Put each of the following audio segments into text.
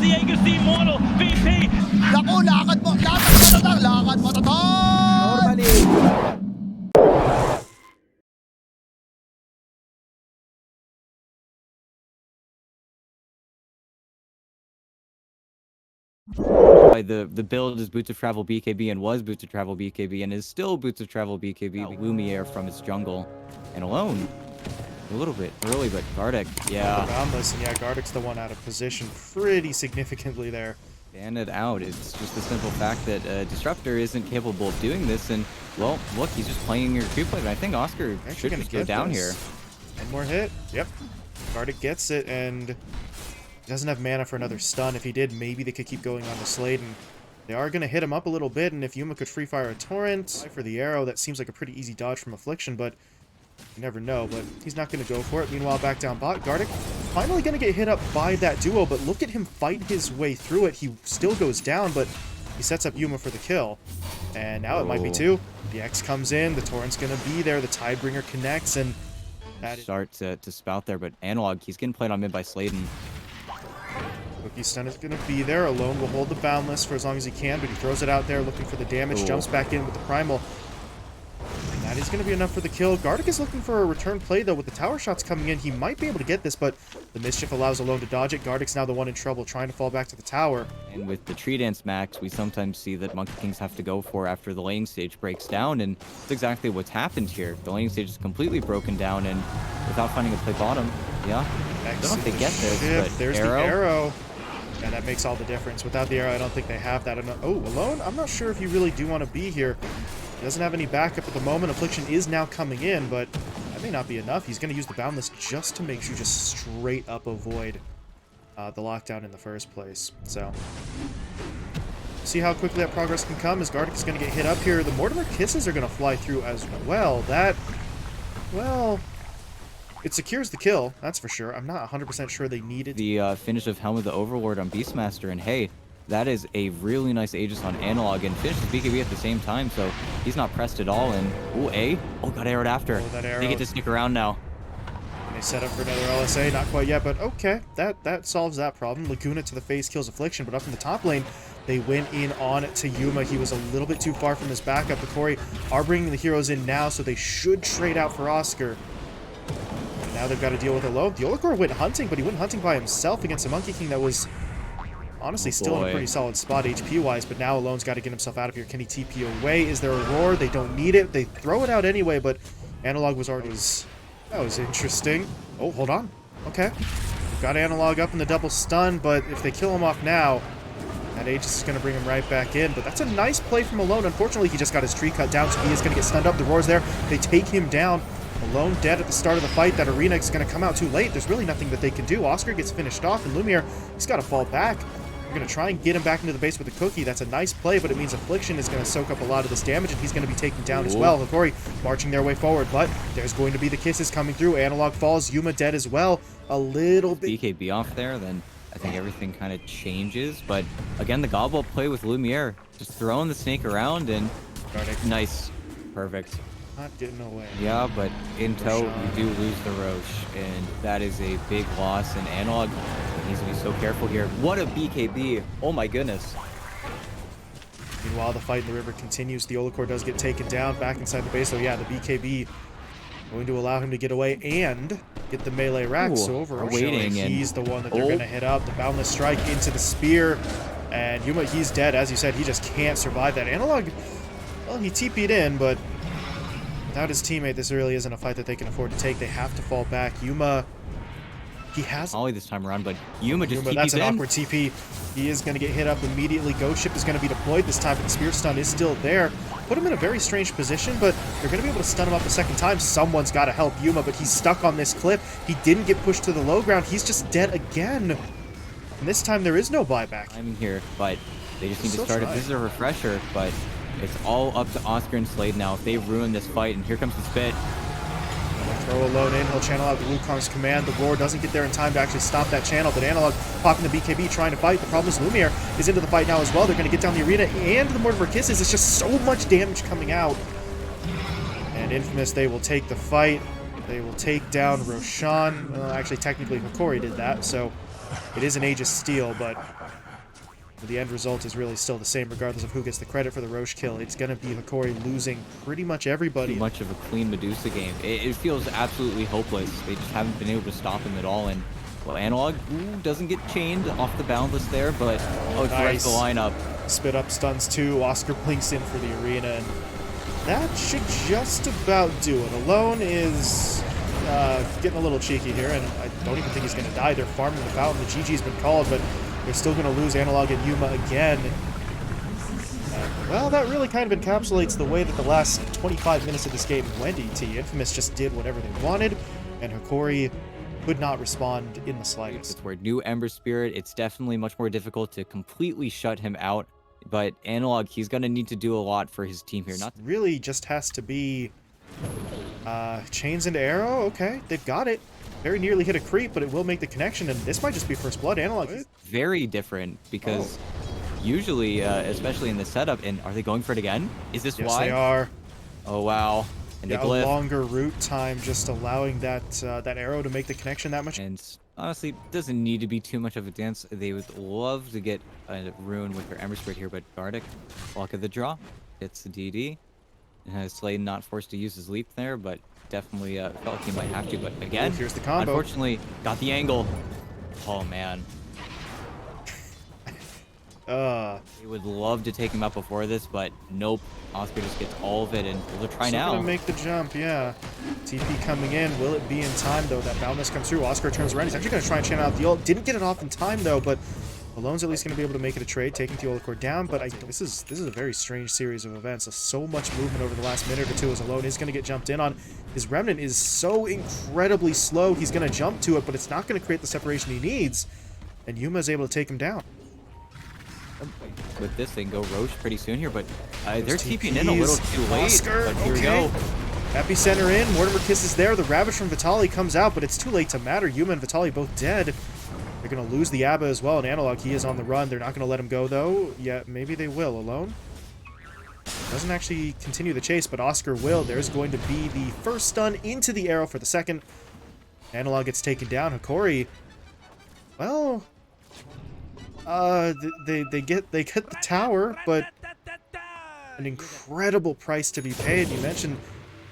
Diego si Moro, VP. Naku, lakad mo tatang, lakad mo tatang! Normally. The build is Boots of Travel BKB and was Boots of Travel BKB and is still Boots of Travel BKB. Lumiere from its jungle and alone. A little bit early, but Gardic, yeah. Boundless, and yeah, Gardic's the one out of position pretty significantly there. Ban it out. It's just the simple fact that Disruptor isn't capable of doing this, and well, look, he's just playing your creep play. But I think Oscar should just go down here. One more hit. Yep. Gardic gets it, and doesn't have mana for another stun. If he did, maybe they could keep going on to Slade, and they are going to hit him up a little bit, and if Yuma could free fire a Torrent for the arrow, that seems like a pretty easy dodge from Affliction, but you never know, but he's not going to go for it. Meanwhile, back down bot, Gardic finally going to get hit up by that duo, but look at him fight his way through it. He still goes down, but he sets up Yuma for the kill, and now it might be two. The X comes in, the Torrent's going to be there, the Tidebringer connects, and that start to spout there, but Analog, he's getting played on mid by Sladen. Cookie stun is going to be there. Alone will hold the Boundless for as long as he can, but he throws it out there looking for the damage. Jumps back in with the Primal. And that is going to be enough for the kill. Gardic is looking for a return play, though. With the tower shots coming in, he might be able to get this, but the Mischief allows Alone to dodge it. Gardic's now the one in trouble, trying to fall back to the tower. And with the Tree Dance max, we sometimes see that Monkey Kings have to go for after the laning stage breaks down, and that's exactly what's happened here. The laning stage is completely broken down, and without finding a play bottom, yeah. I don't know if they get this, but there's the arrow. Yeah, that makes all the difference. Without the arrow, I don't think they have that. Oh, Alone? I'm not sure if you really do want to be here. He doesn't have any backup at the moment. Affliction is now coming in, but that may not be enough. He's going to use the Boundless just to make sure just straight up avoid the lockdown in the first place. So, see how quickly that progress can come as Gardic is going to get hit up here. The Mortimer Kisses are going to fly through as well. That, well, it secures the kill, that's for sure. I'm not 100% sure they needed the finish of Helm of the Overlord on Beastmaster, and hey, that is a really nice Aegis on Analog, and finishes BKB at the same time, so he's not pressed at all, and ooh, got arrowed after. That arrow. They get to stick around now. And they set up for another LSA, not quite yet, but okay, that solves that problem. Laguna to the face kills Affliction, but up in the top lane, they went in on to Yuma. He was a little bit too far from his backup. Hokori are bringing the heroes in now, so they should trade out for Oscar. Now they've got to deal with Alone. The Olakor went hunting, but he went hunting by himself against a Monkey King that was honestly still in a pretty solid spot HP-wise, but now Alone's got to get himself out of here. Can he TP away? Is there a roar? They don't need it. They throw it out anyway, but Analog was already... That was interesting. Oh, hold on. Okay. Got Analog up in the double stun, but if they kill him off now, that Aegis is going to bring him right back in. But that's a nice play from Alone. Unfortunately, he just got his tree cut down, so he is going to get stunned up. The roar's there. They take him down. Alone dead at the start of the fight. That arena is going to come out too late. There's really nothing that they can do. Oscar gets finished off, and Lumiere, he's got to fall back. We're going to try and get him back into the base with a cookie. That's a nice play, but it means Affliction is going to soak up a lot of this damage, and he's going to be taken down as well. Hokori marching their way forward, but there's going to be the kisses coming through. Analog falls. Yuma dead as well. A little bit. BKB off there, then I think everything kind of changes. But again, the gobble play with Lumiere, just throwing the snake around, and nice. Perfect. Not getting away. Yeah, but in tow, you do lose the Roche, and that is a big loss, and Analog needs to be so careful here. What a BKB. Oh my goodness. Meanwhile, the fight in the river continues. The Olakor does get taken down back inside the base, so yeah, the BKB going to allow him to get away and get the melee rack. So over he's the one that they're going to hit up. The Boundless Strike into the spear, and Yuma, he's dead. As you said, he just can't survive that. Analog, well, he TP'd in, but without his teammate, this really isn't a fight that they can afford to take. They have to fall back. Yuma, he has Ollie this time around, but Yuma just TP's that's an in. awkward TP. He is going to get hit up immediately. Ghost Ship is going to be deployed this time, but the Spear Stun is still there. Put him in a very strange position, but they're going to be able to stun him up a second time. Someone's got to help Yuma, but he's stuck on this cliff. He didn't get pushed to the low ground. He's just dead again. And this time there is no buyback. I'm here, but they just need to start it. This is a refresher, but it's all up to Oscar and Slade now. If they ruin this fight, and here comes the spit. Throw Alone in, he'll channel out the Wukong's command. The roar doesn't get there in time to actually stop that channel, but Analog popping the BKB, trying to fight. The problem is Lumiere is into the fight now as well. They're going to get down the arena, and the Mortimer Kisses. It's just so much damage coming out. And Infamous, they will take the fight. They will take down Roshan. Well, actually, technically, Hokori did that, so it is an Aegis steal, but the end result is really still the same, regardless of who gets the credit for the Roche kill. It's going to be Hokori losing pretty much everybody. Too much of a clean Medusa game. It feels absolutely hopeless. They just haven't been able to stop him at all. And, well, Analog doesn't get chained off the boundless there, but it's Nice. the lineup. Spit up stuns too. Oscar blinks in for the arena, and that should just about do it. Alone is getting a little cheeky here, and I don't even think he's going to die. They're farming the fountain. The GG's been called, but they're still going to lose Analog and Yuma again. Well, that really kind of encapsulates the way that the last 25 minutes of this game went, ET. Infamous just did whatever they wanted, and Hokori could not respond in the slightest. It's where new Ember Spirit, it's definitely much more difficult to completely shut him out. But Analog, he's going to need to do a lot for his team here. Not really just has to be chains into arrow. Okay, they've got it. Very nearly hit a creep, but it will make the connection, and this might just be first blood. Analog. very different because usually, especially in the setup, and are they going for it again? Is this Yes, why? they are. Oh, wow. And Yeah, they a glyph. longer route time, just allowing that that arrow to make the connection that much. And honestly, doesn't need to be too much of a dance. They would love to get a rune with their Ember Spirit here, but Gardic, luck of the draw, hits the DD. Slade not forced to use his leap there, but definitely felt like he might have to. But again, Here's the combo. unfortunately, got the angle. Oh, man. They would love to take him out before this, but nope. Oscar just gets all of it, and we'll try Still now. gonna make the jump, yeah. TP coming in. Will it be in time, though? That boundless comes through. Oscar turns around. He's actually going to try and channel out the ult. Didn't get it off in time, though, but Alone's at least going to be able to make it a trade, taking the core down. But this is a very strange series of events. So much movement over the last minute or two as Alone is going to get jumped in on. His Remnant is so incredibly slow. He's going to jump to it, but it's not going to create the separation he needs. And Yuma is able to take him down. With this, they can go Roche pretty soon here, but they're Those TPing in a little TPs. too late. Oscar, But here we okay. go. Epicenter in. Mortimer Kiss is there. The Ravage from Vitali comes out, but it's too late to matter. Yuma and Vitali both dead. They're going to lose the Abba as well. And Analog, he is on the run. They're not going to let him go, though. Yeah, maybe they will. Alone doesn't actually continue the chase, but Oscar will. There's going to be the first stun into the arrow for the second. Analog gets taken down. Hokori, well, they get the tower, but an incredible price to be paid. You mentioned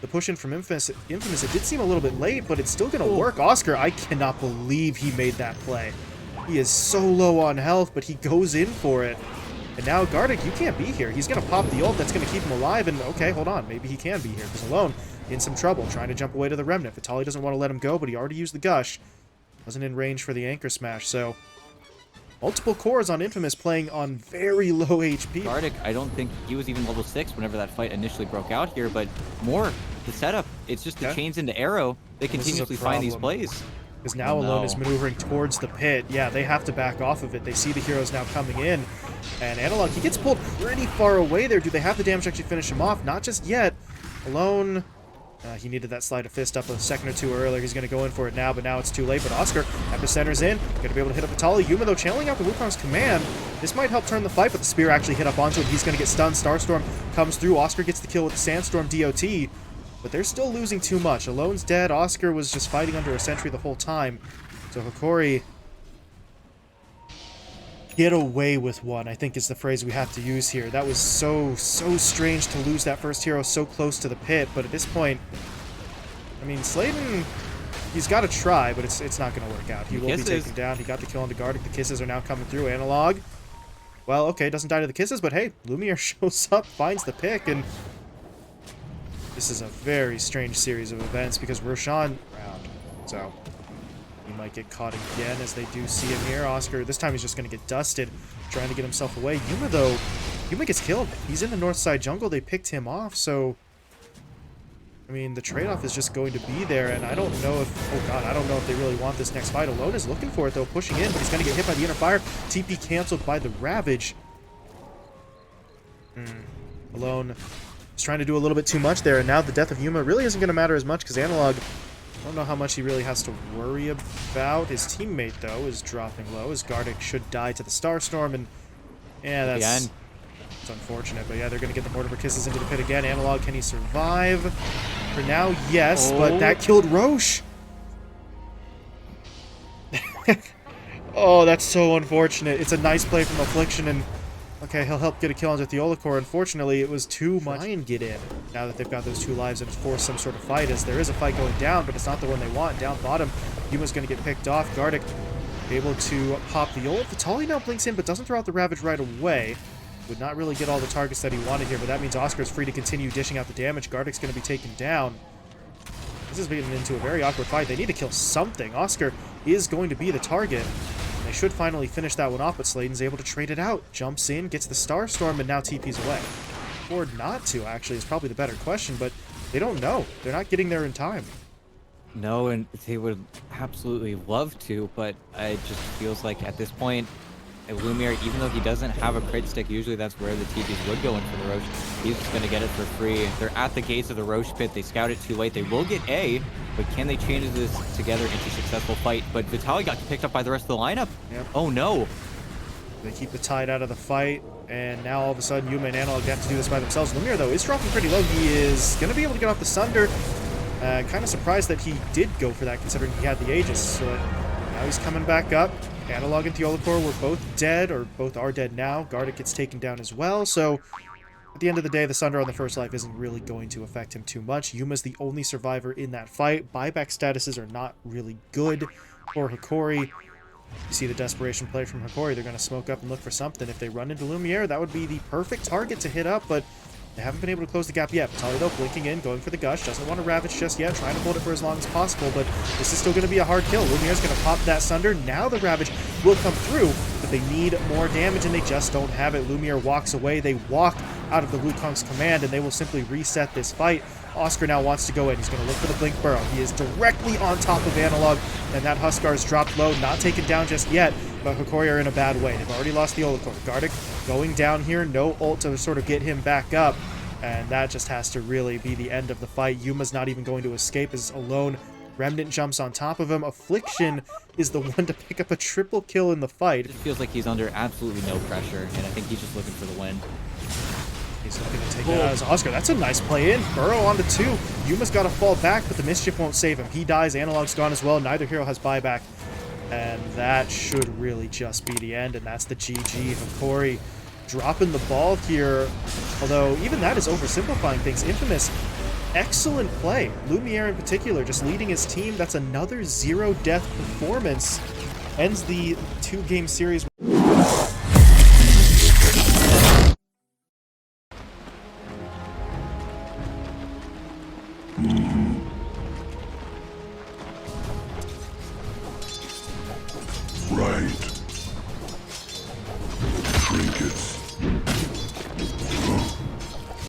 the push in from Infamous. It did seem a little bit late, but it's still going to work. Oscar, I cannot believe he made that play. He is so low on health, but he goes in for it. And now Gardic, you can't be here. He's going to pop the ult that's going to keep him alive, and okay, hold on. Maybe he can be here, because Alone in some trouble, trying to jump away to the Remnant. Vitali doesn't want to let him go, but he already used the Gush. Wasn't in range for the Anchor Smash, so multiple cores on Infamous playing on very low HP. Gardic, I don't think he was even level 6 whenever that fight initially broke out here, but more the setup. It's just the chains into arrow. They continuously find these plays. Because now Alone is maneuvering towards the pit. Yeah, they have to back off of it. They see the heroes now coming in. And Analog, he gets pulled pretty far away there. Do they have the damage to actually finish him off? Not just yet. Alone, he needed that Sleight of Fist up a second or two earlier. He's going to go in for it now, but now it's too late. But Oscar, Epicenter's in. Going to be able to hit up Vitali. Yuma, though, channeling out the Wukong's command. This might help turn the fight, but the spear actually hit up onto him. He's going to get stunned. Starstorm comes through. Oscar gets the kill with the Sandstorm DOT. But they're still losing too much. Alone's dead. Oscar was just fighting under a sentry the whole time. So Hokori, get away with one, I think is the phrase we have to use here. That was so strange to lose that first hero so close to the pit. But at this point, I mean, Sladen, he's got to try, but it's not going to work out. He will be taken down. He got the kill on the Gardic. The kisses are now coming through. Analog, well, okay, doesn't die to the kisses, but hey, Lumiere shows up, finds the pick, and this is a very strange series of events because Roshan round. So he might get caught again as they do see him here. Oscar, this time he's just going to get dusted, trying to get himself away. Yuma, though, Yuma gets killed. He's in the north side jungle. They picked him off, so I mean, the trade-off is just going to be there, and I don't know if, oh god, I don't know if they really want this next fight. Alone is looking for it, though, pushing in, but he's going to get hit by the inner fire. TP canceled by the Ravage. Alone is trying to do a little bit too much there, and now the death of Yuma really isn't going to matter as much, because Analog, I don't know how much he really has to worry about. His teammate, though, is dropping low, as Gardic should die to the Starstorm, and yeah, that's... It's unfortunate, but yeah, they're going to get the Mortimer Kisses into the pit again. Analog, can he survive? For now, yes, but Oh. that killed Roche. Oh, that's so unfortunate. It's a nice play from Affliction, and okay, he'll help get a kill onto Theolacor. Unfortunately, it was too much. Try and get in now that they've got those 2 lives and force some sort of fight, as there is a fight going down, but it's not the one they want. Down bottom, Yuma's going to get picked off. Gardic able to pop the ult. Vitali now blinks in, but doesn't throw out the Ravage right away. Would not really get all the targets that he wanted here, but that means Oscar's free to continue dishing out the damage. Gardic's going to be taken down. This is getting into a very awkward fight. They need to kill something. Oscar is going to be the target. They should finally finish that one off, but Sladen's able to trade it out. Jumps in, gets the Starstorm, and now TP's away. Or not to, actually, is probably the better question, but they don't know. They're not getting there in time. No, and they would absolutely love to, but it just feels like at this point, Lumiere, even though he doesn't have a crit stick, usually that's where the TPs would go in for the Roche. He's just going to get it for free. They're at the gates of the Roche pit. They scout it too late. They will get A, but can they change this together into a successful fight? But Vitali got picked up by the rest of the lineup. Yep. Oh, no. They keep the Tide out of the fight, and now all of a sudden Yuma and Analog have to do this by themselves. Lumiere, though, is dropping pretty low. He is going to be able to get off the Sunder. Kind of surprised that he did go for that, considering he had the Aegis. So now he's coming back up. Analog and Theolacor were both dead, or both are dead now. Gardic gets taken down as well, so at the end of the day, the Sunder on the first life isn't really going to affect him too much. Yuma's the only survivor in that fight. Buyback statuses are not really good for Hokori. You see the desperation play from Hokori. They're going to smoke up and look for something. If they run into Lumiere, that would be the perfect target to hit up, but they haven't been able to close the gap yet. Vitali, though, blinking in, going for the Gush. Doesn't want to Ravage just yet, trying to hold it for as long as possible, but this is still going to be a hard kill. Lumiere's going to pop that Sunder. Now the Ravage will come through, but they need more damage, and they just don't have it. Lumiere walks away. They walk out of the Wukong's command, and they will simply reset this fight. Oscar now wants to go in. He's going to look for the Blink Burrow. He is directly on top of Analog, and that Huskar is dropped low, not taken down just yet, but Hokori are in a bad way. They've already lost the Olacor. Gardic going down here, no ult to sort of get him back up, and that just has to really be the end of the fight. Yuma's not even going to escape, is alone. Remnant jumps on top of him. Affliction is the one to pick up a triple kill in the fight. It feels like he's under absolutely no pressure, and I think he's just looking for the win. He's looking to take that out as Oscar. That's a nice play in. Burrow onto 2. Yuma's got to fall back, but the Mischief won't save him. He dies. Analog's gone as well. Neither hero has buyback. And that should really just be the end, and that's the GG. Hokori dropping the ball here, although even that is oversimplifying things. Infamous, excellent play. Lumiere in particular, just leading his team. That's another 0-death performance. Ends the 2-game series. Right.